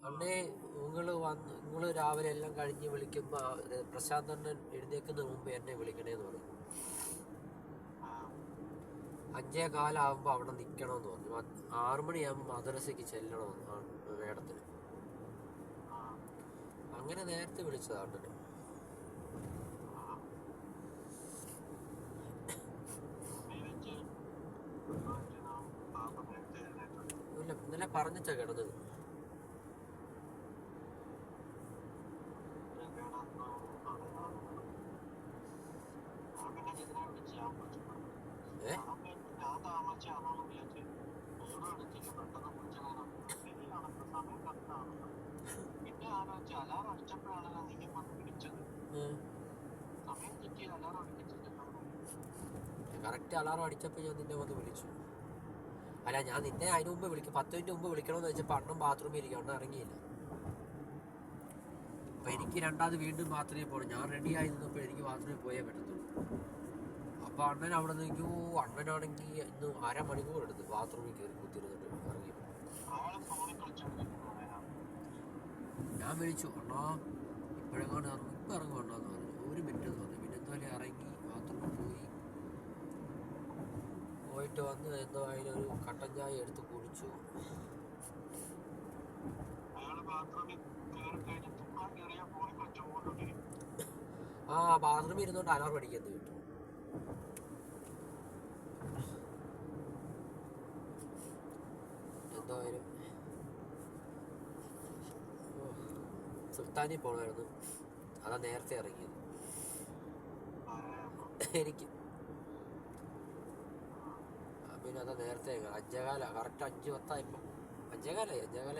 അന്നേ നിങ്ങൾ രാവിലെ എല്ലാം കഴിഞ്ഞ് വിളിക്കുമ്പോൾ പ്രശാന്ത് അണ്ണൻ എഴുന്നേൽക്കുന്നതിന് മുമ്പ് എന്നെ വിളിക്കണേന്ന് പറഞ്ഞു. 5:15 അവിടെ നിൽക്കണമെന്ന് പറഞ്ഞു. 6 മണിയാകുമ്പോൾ മദ്രസയ്ക്ക് ചെല്ലണമെന്ന് വേടത്തിന്. അങ്ങനെ നേരത്തെ വിളിച്ചതാ അണ്ണന്. ഇല്ല, ഇന്നലെ പറഞ്ഞിട്ടാ കിടന്നത്. ഏ കറക്റ്റ് അലാറം അടിച്ചപ്പോൾ ഞാൻ നിന്നെ വന്ന് വിളിച്ചു. അല്ല, ഞാൻ നിന്നെ അതിന് മുമ്പ് വിളിക്കും. 10 മിനിറ്റ് മുമ്പ് വിളിക്കണമെന്ന് വെച്ചപ്പോൾ അണ്ണൻ ബാത്റൂമിൽ ഇരിക്കും. അണ്ണൻ ഇറങ്ങിയില്ല. അപ്പം എനിക്ക് രണ്ടാമത് വീണ്ടും ബാത്റൂമിൽ പോകണം. ഞാൻ റെഡിയായി നിന്നപ്പോൾ എനിക്ക് ബാത്റൂമിൽ പോയേ പറ്റത്തുള്ളൂ. അപ്പോൾ അണ്ണൻ അവിടെ നിൽക്കൂ. അണ്ണനാണെങ്കിൽ ഇന്ന് 1/2 മണിക്കൂർ എടുത്ത് ബാത്റൂമിൽ കയറി കുത്തിരുന്നിട്ട് ഇറങ്ങി. ഞാൻ വിളിച്ചു, അണ്ണാ ഇപ്പോഴെങ്ങാണ്ട് ഇറങ്ങും, ഇപ്പം ഇറങ്ങും അണ്ണാന്ന് പറഞ്ഞു. 1 മിനിറ്റ് എന്ന് പറഞ്ഞു. പിന്നെ എന്തായാലും ഇറങ്ങി ബാത്റൂമിൽ പോയിട്ട് വന്ന് എന്തോ അതിനൊരു കട്ടൻ ചായ എടുത്ത് കുടിച്ചു. ബാത്റൂമിൽ ഇരുന്നോണ്ട് അലാറം അടിക്കുന്നത് കിട്ടും. എന്തായാലും സുൽത്താനിൽ പോകണമായിരുന്നു. അതാ നേരത്തെ ഇറങ്ങിയത് എനിക്ക്. പിന്നെ അതാ നേരത്തെ 5:15, കറക്റ്റ് 5:10 5:15